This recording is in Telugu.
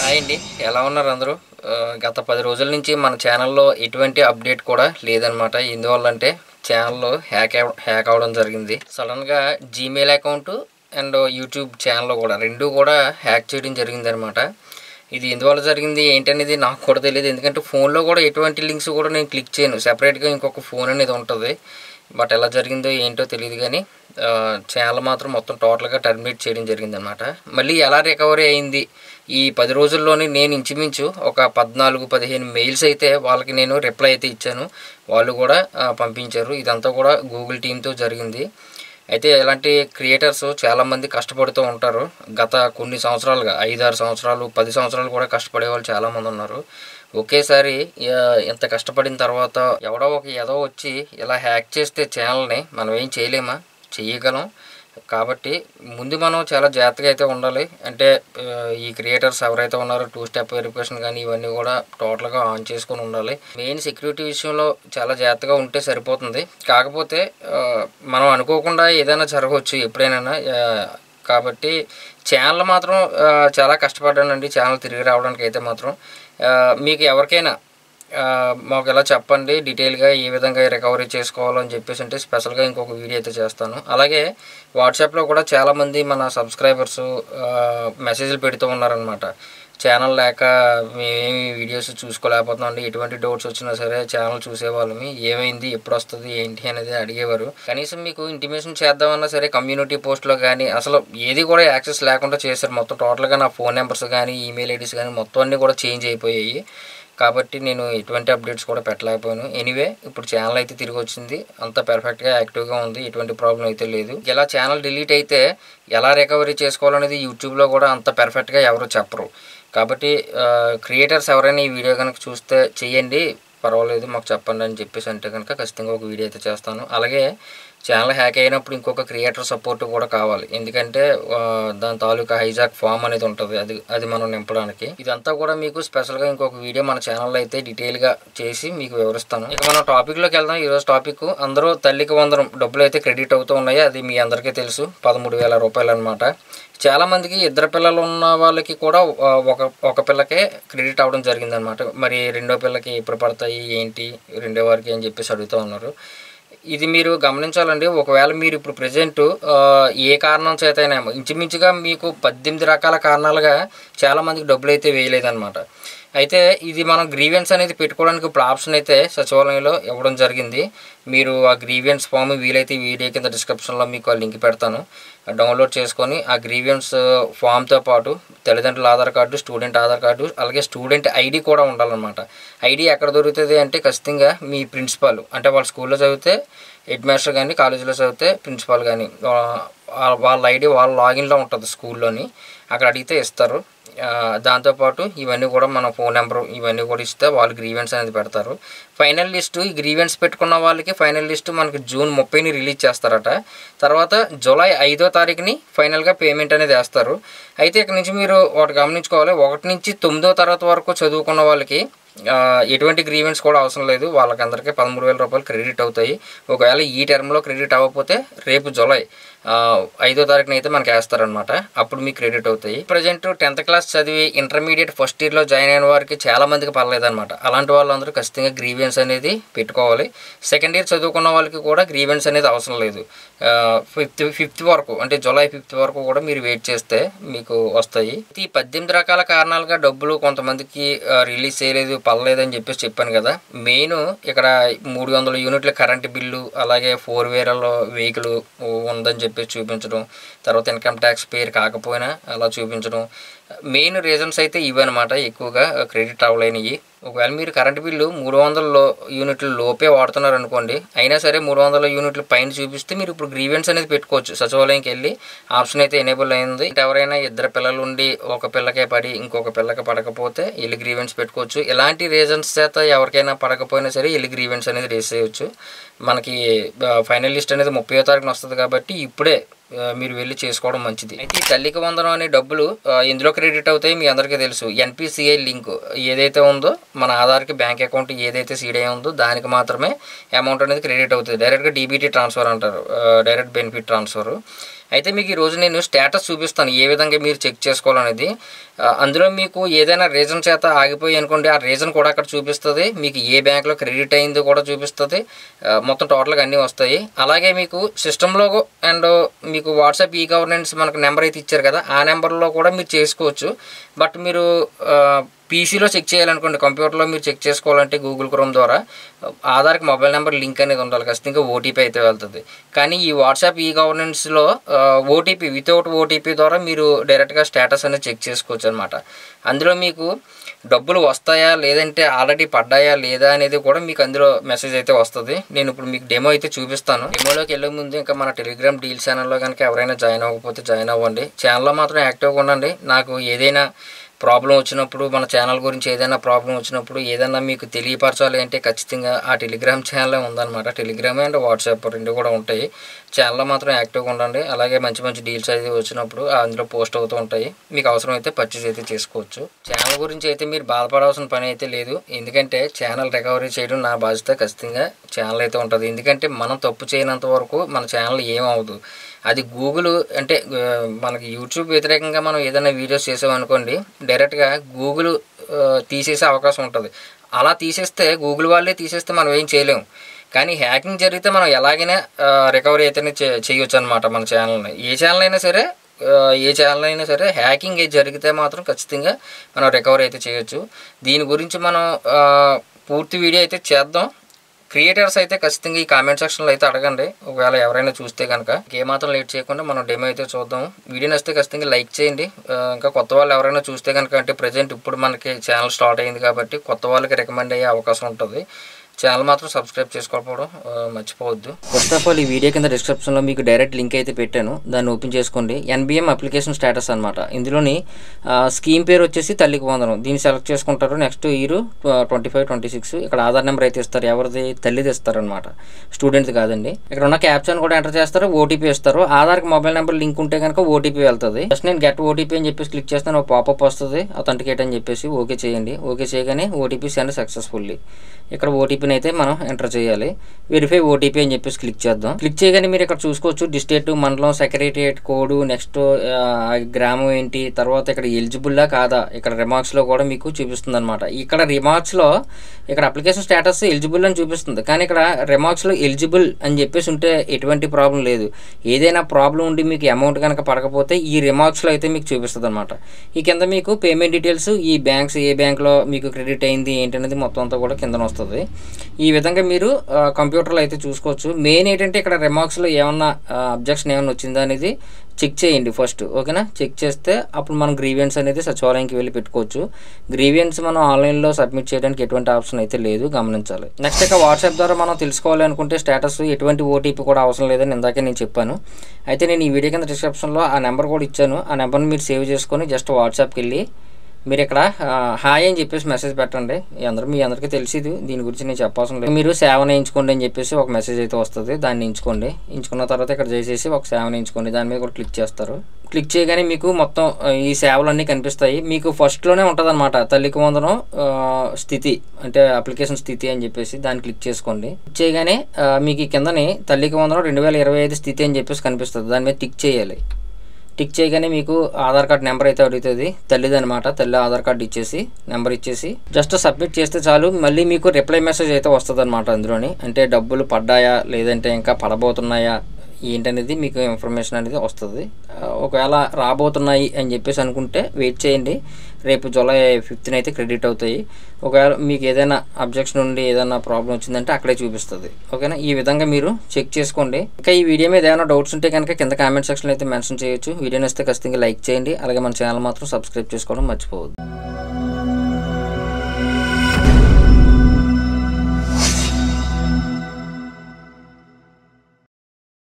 హాయ్ అండి, ఎలా ఉన్నారు అందరూ? గత 10 రోజుల నుంచి మన ఛానల్లో ఎటువంటి అప్డేట్ కూడా లేదనమాట. ఎందువల్లంటే ఛానల్ హ్యాక్ అవ్వడం జరిగింది. సడన్గా Gmail account and YouTube channel కూడా రెండూ కూడా హ్యాక్ చేయడం జరిగిందనమాట. ఇది ఎందువల్ల జరిగింది ఏంటనేది నాకు కూడా తెలియదు. ఎందుకంటే ఫోన్లో కూడా ఎటువంటి లింక్స్ కూడా నేను క్లిక్ చేయను. సెపరేట్గా ఇంకొక ఫోన్ అనేది ఉంటుంది. బట్ ఎలా జరిగిందో ఏంటో తెలియదు కానీ ఛానల్ మాత్రం మొత్తం టోటల్గా టర్మినేట్ చేయడం జరిగిందనమాట. మళ్ళీ ఎలా రికవరీ అయింది ఈ 10 రోజుల్లోనే నేను ఇంచుమించు ఒక 14-15 మెయిల్స్ అయితే వాళ్ళకి నేను రిప్లై అయితే ఇచ్చాను. వాళ్ళు కూడా పంపించారు. ఇదంతా కూడా గూగుల్ టీంతో జరిగింది. అయితే ఇలాంటి క్రియేటర్స్ చాలామంది కష్టపడుతూ ఉంటారు. గత కొన్ని సంవత్సరాలుగా 5-6 సంవత్సరాలు 10 సంవత్సరాలు కూడా కష్టపడే వాళ్ళు చాలామంది ఉన్నారు. ఒకేసారి ఇంత కష్టపడిన తర్వాత ఎవడో ఒక ఎదో వచ్చి ఇలా హ్యాక్ చేస్తే ఛానల్ని మనం ఏం చేయలేమా? చేయగలం. కాబట్టి ముందు మనం చాలా జాగ్రత్తగా అయితే ఉండాలి. అంటే ఈ క్రియేటర్స్ ఎవరైతే ఉన్నారో 2 స్టెప్ వెరిఫికేషన్ కానీ ఇవన్నీ కూడా టోటల్గా ఆన్ చేసుకొని ఉండాలి. మెయిన్ సెక్యూరిటీ విషయంలో చాలా జాగ్రత్తగా ఉంటే సరిపోతుంది. కాకపోతే మనం అనుకోకుండా ఏదైనా జరగవచ్చు ఎప్పుడైనా. కాబట్టి ఛానల్ మాత్రం చాలా కష్టపడ్డానండి ఛానల్ తిరిగి రావడానికి. అయితే మాత్రం మీకు ఎవరికైనా మాకు ఎలా చెప్పండి డీటెయిల్గా ఏ విధంగా రికవరీ చేసుకోవాలో అని చెప్పేసి అంటే స్పెషల్గా ఇంకొక వీడియో అయితే చేస్తాను. అలాగే వాట్సాప్లో కూడా చాలామంది మన సబ్స్క్రైబర్స్ మెసేజ్లు పెడుతూ ఉన్నారనమాట. ఛానల్ లేక మేమేమి వీడియోస్ చూసుకోలేకపోతున్నాం అండి, ఎటువంటి డౌట్స్ వచ్చినా సరే ఛానల్ చూసేవాళ్ళమి, ఏమైంది ఎప్పుడు వస్తుంది ఏంటి అనేది అడిగేవారు. కనీసం మీకు ఇంటిమేషన్ చేద్దామన్నా సరే కమ్యూనిటీ పోస్ట్లో కానీ అసలు ఏది కూడా యాక్సెస్ లేకుండా చేశారు. మొత్తం టోటల్గా నా ఫోన్ నెంబర్స్ కానీ ఈమెయిల్ ఐడీస్ కానీ మొత్తం అన్నీ కూడా చేంజ్ అయిపోయాయి. కాబట్టి నేను ఎటువంటి అప్డేట్స్ కూడా పెట్టలేకపోయాను. ఎనీవే ఇప్పుడు ఛానల్ అయితే తిరిగి వచ్చింది. అంతా పర్ఫెక్ట్గా యాక్టివ్గా ఉంది. ఎటువంటి ప్రాబ్లం అయితే లేదు. ఇలా ఛానల్ డిలీట్ అయితే ఎలా రికవరీ చేసుకోవాలనేది యూట్యూబ్లో కూడా అంత పర్ఫెక్ట్గా ఎవరు చెప్పరు. కాబట్టి క్రియేటర్స్ ఎవరైనా ఈ వీడియో కనుక చూస్తే చెయ్యండి, పర్వాలేదు మాకు చెప్పండి అని చెప్పేసి అంటే కనుక ఖచ్చితంగా ఒక వీడియో అయితే చేస్తాను. అలాగే ఛానల్ హ్యాక్ అయినప్పుడు ఇంకొక క్రియేటర్ సపోర్ట్ కూడా కావాలి. ఎందుకంటే దాని తాలూకా హైజాక్ ఫామ్ అనేది ఉంటుంది, అది మనం నింపడానికి. ఇదంతా కూడా మీకు స్పెషల్గా ఇంకొక వీడియో మన ఛానల్లో అయితే డీటెయిల్గా చేసి మీకు వివరిస్తాను. ఇక మనం టాపిక్లోకి వెళ్దాం. ఈరోజు టాపిక్ అందరూ తల్లికి వందనం డబ్బులు అయితే క్రెడిట్ అవుతూ ఉన్నాయి. అది మీ అందరికీ తెలుసు, 13,000 రూపాయలు అనమాట. చాలామందికి ఇద్దరు పిల్లలు ఉన్న వాళ్ళకి కూడా ఒక పిల్లకే క్రెడిట్ అవ్వడం జరిగిందనమాట. మరి రెండో పిల్లకి ఎప్పుడు పడతాయి ఏంటి, రెండో వారికి అని చెప్పేసి అడుగుతూ ఉన్నారు. ఇది మీరు గమనించాలండి. ఒకవేళ మీరు ఇప్పుడు ప్రజెంట్ ఏ కారణం చేతైనా ఇంచుమించుగా మీకు 18 రకాల కారణాలుగా చాలామందికి డబ్బులు అయితే వేయలేదన్నమాట. అయితే ఇది మనం గ్రీవెన్స్ అనేది పెట్టుకోవడానికి ఇప్పుడు ఆప్షన్ అయితే సచివాలయంలో ఇవ్వడం జరిగింది. మీరు ఆ గ్రీవెన్స్ ఫామ్ వీలైతే వీడియో కింద డిస్క్రిప్షన్లో మీకు ఆ లింక్ పెడతాను. డౌన్లోడ్ చేసుకొని ఆ గ్రీవెన్స్ ఫామ్తో పాటు తల్లిదండ్రుల Aadhaar card, student Aadhaar card, అలాగే స్టూడెంట్ ఐడి కూడా ఉండాలన్నమాట. ఐడి ఎక్కడ దొరుకుతుంది అంటే ఖచ్చితంగా మీ ప్రిన్సిపాల్, అంటే వాళ్ళ స్కూల్లో చదివితే హెడ్ మాస్టర్ కానీ, కాలేజీలో చదివితే ప్రిన్సిపాల్ కానీ వాళ్ళ ఐడి వాళ్ళ లాగిన్లో ఉంటుంది స్కూల్లోని, అక్కడ అడిగితే ఇస్తారు. దాంతోపాటు ఇవన్నీ కూడా మన ఫోన్ నెంబరు ఇవన్నీ కూడా ఇస్తే వాళ్ళు గ్రీవెన్స్ అనేది పెడతారు. ఫైనల్ లిస్టు ఈ గ్రీవెన్స్ పెట్టుకున్న వాళ్ళకి ఫైనల్ లిస్టు మనకి జూన్ 30ని రిలీజ్ చేస్తారట. తర్వాత జూలై 5వ తారీఖుని ఫైనల్గా పేమెంట్ అనేది వేస్తారు. అయితే ఇక్కడ నుంచి మీరు ఒకటి గమనించుకోవాలి, 1 నుంచి 9వ తరగతి వరకు చదువుకున్న వాళ్ళకి ఎటువంటి గ్రీవెన్స్ కూడా అవసరం లేదు. వాళ్ళకందరికీ 13,000 రూపాయలు క్రెడిట్ అవుతాయి. ఒకవేళ ఈ టర్మ్లో క్రెడిట్ అవ్వకపోతే రేపు జూలై 5వ తారీఖున అయితే మనకి వేస్తారనమాట. అప్పుడు మీకు క్రెడిట్ అవుతాయి. ప్రజెంట్ 10th క్లాస్ చదివి ఇంటర్మీడియట్ ఫస్ట్ ఇయర్లో జాయిన్ అయిన వారికి చాలామందికి పర్లేదనమాట. అలాంటి వాళ్ళందరూ ఖచ్చితంగా గ్రీవెన్స్ అనేది పెట్టుకోవాలి. సెకండ్ ఇయర్ చదువుకున్న వాళ్ళకి కూడా గ్రీవెన్స్ అనేది అవసరం లేదు. 5th వరకు అంటే జూలై 5th వరకు కూడా మీరు వెయిట్ చేస్తే మీకు వస్తాయి. ఈ 18 రకాల కారణాలుగా డబ్బులు కొంతమందికి రిలీజ్ చేయలేదు, పర్లేదని చెప్పేసి చెప్పాను కదా. మెయిన్ ఇక్కడ 300 యూనిట్ల కరెంటు బిల్లు, అలాగే 4 వీలర్ వెహికల్ ఉందని చెప్పేసి చూపించడం, తర్వాత ఇన్కమ్ ట్యాక్స్ పేరు కాకపోయినా అలా చూపించడం, మెయిన్ రీజన్స్ అయితే ఇవన్నమాట ఎక్కువగా క్రెడిట్ అవ్వలేనివి. ఒకవేళ మీరు కరెంటు బిల్లు 300 యూనిట్ల లోపే వాడుతున్నారు అనుకోండి, అయినా సరే 300 యూనిట్ల పైన చూపిస్తే మీరు ఇప్పుడు గ్రీవెన్స్ అనేది పెట్టుకోవచ్చు. సచివాలయంకి వెళ్ళి ఆప్షన్ అయితే ఎనేబుల్ అయింది. ఎవరైనా ఇద్దరు పిల్లలు ఉండి ఒక పిల్లకే పడి ఇంకొక పిల్లకి పడకపోతే వెళ్ళి గ్రీవెన్స్ పెట్టుకోవచ్చు. ఎలాంటి రీజన్స్ చేత ఎవరికైనా పడకపోయినా సరే వెళ్ళి గ్రీవెన్స్ అనేది రేస్ చేయవచ్చు. మనకి ఫైనల్ లిస్ట్ అనేది 30వ తారీఖున వస్తుంది కాబట్టి ఇప్పుడే మీరు వెళ్ళి చేసుకోవడం మంచిది. అయితే ఈ తల్లికి వందనం అనే డబ్బులు ఎందులో క్రెడిట్ అవుతాయి మీ అందరికీ తెలుసు. ఎన్పిసిఐ లింక్ ఏదైతే ఉందో మన ఆధార్కి బ్యాంక్ అకౌంట్ ఏదైతే సీడ్ అయి ఉందో దానికి మాత్రమే అమౌంట్ అనేది క్రెడిట్ అవుతుంది. డైరెక్ట్గా డీబీటీ ట్రాన్స్ఫర్ అంటారు, డైరెక్ట్ బెనిఫిట్ ట్రాన్స్ఫర్. అయితే మీకు ఈరోజు నేను స్టేటస్ చూపిస్తాను ఏ విధంగా మీరు చెక్ చేసుకోవాలనేది. అందులో మీకు ఏదైనా రీజన్ చేత ఆగిపోయి అనుకోండి, ఆ రీజన్ కూడా అక్కడ చూపిస్తుంది. మీకు ఏ బ్యాంక్లో క్రెడిట్ అయిందో కూడా చూపిస్తుంది. మొత్తం టోటల్గా అన్నీ వస్తాయి. అలాగే మీకు సిస్టంలో అండ్ మీకు వాట్సాప్ ఈ గవర్నెన్స్ మనకు నెంబర్ అయితే ఇచ్చారు కదా, ఆ నెంబర్లో కూడా మీరు చేసుకోవచ్చు. బట్ మీరు పీసీలో చెక్ చేయాలనుకోండి, కంప్యూటర్లో మీరు చెక్ చేసుకోవాలంటే గూగుల్ క్రోమ్ ద్వారా ఆధార్కి మొబైల్ నెంబర్ లింక్ అనేది ఉండాలి. ఖచ్చితంగా ఓటీపీ అయితే వెళ్తుంది. కానీ ఈ వాట్సాప్ ఈ గవర్నెన్స్లో ఓటీపీ వితౌట్ ఓటీపీ ద్వారా మీరు డైరెక్ట్గా స్టేటస్ అనేది చెక్ చేసుకోవచ్చు అనమాట. అందులో మీకు డబ్బులు వస్తాయా లేదంటే ఆల్రెడీ పడ్డాయా లేదా అనేది కూడా మీకు అందులో మెసేజ్ అయితే వస్తుంది. నేను ఇప్పుడు మీకు డెమో అయితే చూపిస్తాను. డెమోలోకి వెళ్ళే ముందు ఇంకా మన టెలిగ్రామ్ డీల్ ఛానల్లో కనుక ఎవరైనా జాయిన్ అవ్వకపోతే జాయిన్ అవ్వండి. ఛానల్లో మాత్రం యాక్టివ్గా ఉండండి. నాకు ఏదైనా ప్రాబ్లం వచ్చినప్పుడు, మన ఛానల్ గురించి ఏదైనా ప్రాబ్లం వచ్చినప్పుడు, ఏదైనా మీకు తెలియపరచాలి అంటే ఖచ్చితంగా ఆ టెలిగ్రామ్ ఛానలే ఉందన్నమాట. టెలిగ్రామ్ అండ్ వాట్సాప్ రెండు కూడా ఉంటాయి. ఛానల్లో మాత్రం యాక్టివ్గా ఉండండి. అలాగే మంచి మంచి డీల్స్ అయితే వచ్చినప్పుడు అందులో పోస్ట్ అవుతూ ఉంటాయి. మీకు అవసరం అయితే పర్చేస్ అయితే చేసుకోవచ్చు. ఛానల్ గురించి అయితే మీరు బాధపడాల్సిన పని అయితే లేదు. ఎందుకంటే ఛానల్ రికవరీ చేయడం నా బాధ్యత. ఖచ్చితంగా ఛానల్ అయితే ఉంటుంది. ఎందుకంటే మనం తప్పు చేయనంత వరకు మన ఛానల్ ఏమవుదు. అది గూగుల్ అంటే మనకి యూట్యూబ్ వ్యతిరేకంగా మనం ఏదైనా వీడియోస్ చేసామనుకోండి, డైరెక్ట్గా గూగుల్ తీసేసే అవకాశం ఉంటుంది. అలా తీసేస్తే గూగుల్ వాళ్ళే తీసేస్తే మనం ఏం చేయలేము. కానీ హ్యాకింగ్ జరిగితే మనం ఎలాగైనా రికవరీ అయితేనే చేయొచ్చు అనమాట మన ఛానల్ని. ఏ ఛానల్ అయినా సరే హ్యాకింగ్ జరిగితే మాత్రం ఖచ్చితంగా మనం రికవరీ అయితే చేయొచ్చు. దీని గురించి మనం పూర్తి వీడియో అయితే చేద్దాం. క్రియేటర్స్ అయితే ఖచ్చితంగా ఈ కామెంట్ సెక్షన్లో అయితే అడగండి. ఒకవేళ ఎవరైనా చూస్తే కనుక ఏమాత్రం లేట్ చేయకుండా మనం డెమో అయితే చూద్దాం. వీడియో నచ్చితే ఖచ్చితంగా లైక్ చేయండి. ఇంకా కొత్త వాళ్ళు ఎవరైనా చూస్తే కనుక, అంటే ప్రజెంట్ ఇప్పుడు మనకి ఛానల్ స్టార్ట్ అయింది కాబట్టి కొత్త వాళ్ళకి రికమెండ్ అయ్యే అవకాశం ఉంటుంది. ఛానల్ మాత్రం సబ్స్క్రైబ్ చేసుకోకపోవడం మర్చిపోవద్దు. ఫస్ట్ ఆఫ్ ఆల్ ఈ వీడియో కింద డిస్క్రిప్షన్లో మీకు డైరెక్ట్ లింక్ అయితే పెట్టాను. దాన్ని ఓపెన్ చేసుకోండి. ఎన్బిఎం అప్లికేషన్ స్టేటస్ అనమాట. ఇందులోని స్కీమ్ పేరు వచ్చేసి తల్లికి వందనం. దీన్ని సెలెక్ట్ చేసుకుంటారు. Next year 25, 26. ఇక్కడ ఆధార్ నెంబర్ అయితే ఇస్తారు. ఎవరిది? తల్లిది ఇస్తారనమాట, స్టూడెంట్ది కాదండి. ఇక్కడ ఉన్న క్యాప్షన్ కూడా ఎంటర్ చేస్తారు. ఓటీపీ ఇస్తారు. ఆధార్కి మొబైల్ నెంబర్ లింక్ ఉంటే కనుక ఓటీపీ వెళ్తుంది. జస్ట్ నేను గెట్ ఓటీపీ అని చెప్పేసి క్లిక్ చేస్తాను. ఒక పాపప్ వస్తుంది, అథెంటికేట్ అని చెప్పేసి ఓకే చేయండి. ఓకే చేయగానే ఓటీపీ సెండ్ సక్సెస్ఫుల్లీ. ఇక్కడ ఓటీపీ అయితే మనం ఎంటర్ చేయాలి. వెరిఫై ఓటీపీ అని చెప్పేసి క్లిక్ చేద్దాం. క్లిక్ చేయగానే మీరు ఇక్కడ చూసుకోవచ్చు డిస్ట్రిక్ట్, మండలం, సెక్రటరియట్ కోడ్, నెక్స్ట్ గ్రామం ఏంటి, తర్వాత ఇక్కడ ఎలిజిబుల్లా కాదా ఇక్కడ రిమార్క్స్లో కూడా మీకు చూపిస్తుంది అనమాట. ఇక్కడ రిమార్క్స్లో ఇక్కడ అప్లికేషన్ స్టేటస్ ఎలిజిబుల్ అని చూపిస్తుంది. కానీ ఇక్కడ రిమార్క్స్లో ఎలిజిబుల్ అని చెప్పేసి ఉంటే ఎటువంటి ప్రాబ్లం లేదు. ఏదైనా ప్రాబ్లం ఉండి మీకు అమౌంట్ కనుక పడకపోతే ఈ రిమార్క్స్లో అయితే మీకు చూపిస్తుంది అనమాట. ఈ కింద మీకు పేమెంట్ డీటెయిల్స్, ఈ బ్యాంక్స్ ఏ బ్యాంక్లో మీకు క్రెడిట్ అయింది ఏంటనేది మొత్తం అంతా కూడా కింద వస్తుంది. ఈ విధంగా మీరు కంప్యూటర్లో అయితే చూసుకోవచ్చు. మెయిన్ ఏంటంటే ఇక్కడ రిమార్క్స్లో ఏమన్నా అబ్జెక్షన్ ఏమన్నా వచ్చిందా అనేది చెక్ చేయండి ఫస్ట్. ఓకేనా? చెక్ చేస్తే అప్పుడు మనం గ్రీవియన్స్ అనేది సచివాలయంకి వెళ్ళి పెట్టుకోవచ్చు. గ్రీవియన్స్ మనం ఆన్లైన్లో సబ్మిట్ చేయడానికి ఎటువంటి ఆప్షన్ అయితే లేదు, గమనించాలి. నెక్స్ట్ ఇక వాట్సాప్ ద్వారా మనం తెలుసుకోవాలి అనుకుంటే స్టేటస్ ఎటువంటి ఓటీపీ కూడా అవసరం లేదని ఇందాకే నేను చెప్పాను. అయితే నేను ఈ వీడియో కింద డిస్క్రిప్షన్లో ఆ నెంబర్ కూడా ఇచ్చాను. ఆ నెంబర్ని మీరు సేవ్ చేసుకొని జస్ట్ వాట్సాప్కి వెళ్ళి మీరు ఇక్కడ హాయ్ అని చెప్పేసి మెసేజ్ పెట్టండి. మీ అందరికీ తెలిసిది, దీని గురించి నేను చెప్పాల్సిన లేదు. మీరు సేవను ఎంచుకోండి అని చెప్పేసి ఒక మెసేజ్ అయితే వస్తుంది. దాన్ని ఎంచుకున్న తర్వాత ఇక్కడ చేసేసి ఒక సేవను ఎంచుకోండి. దాని మీద కూడా క్లిక్ చేస్తారు. క్లిక్ చేయగానే మీకు మొత్తం ఈ సేవలన్నీ కనిపిస్తాయి. మీకు ఫస్ట్లోనే ఉంటుంది అనమాట తల్లికి వందనం స్థితి, అంటే అప్లికేషన్ స్థితి అని చెప్పేసి దాన్ని క్లిక్ చేసుకోండి. క్లిక్ చేయగానే మీకు ఈ కిందని తల్లికి వందనం 2025 స్థితి అని చెప్పేసి కనిపిస్తుంది. దాని మీద టిక్ చేయాలి. టిక్ చేయగానే మీకు ఆధార్ కార్డ్ నెంబర్ అయితే అడుగుతుంది. తల్లిది అనమాట. తల్లి ఆధార్ కార్డు ఇచ్చేసి నెంబర్ ఇచ్చేసి జస్ట్ సబ్మిట్ చేస్తే చాలు. మళ్ళీ మీకు రిప్లై మెసేజ్ అయితే వస్తుంది అనమాట అందులోని. అంటే డబ్బులు పడ్డాయా లేదంటే ఇంకా పడబోతున్నాయా ఏంటనేది మీకు ఇన్ఫర్మేషన్ అనేది వస్తుంది. ఒకవేళ రాబోతున్నాయి అని చెప్పేసి అనుకుంటే వెయిట్ చేయండి. రేపు జూలై 5th అయితే క్రెడిట్ అవుతాయి. ఒకవేళ మీకు ఏదైనా అబ్జెక్షన్ ఉండి ఏదైనా ప్రాబ్లం వచ్చిందంటే అక్కడే చూపిస్తుంది. ఓకేనా? ఈ విధంగా మీరు చెక్ చేసుకోండి. ఇంకా ఈ వీడియో మీద ఏమైనా డౌట్స్ ఉంటే కనుక కింద కామెంట్ సెక్షన్లో అయితే మెన్షన్ చేయొచ్చు. వీడియో నచ్చితే ఖచ్చితంగా లైక్ చేయండి. అలాగే మన ఛానల్ మాత్రం సబ్స్క్రైబ్ చేసుకోవడం మర్చిపోవద్దు.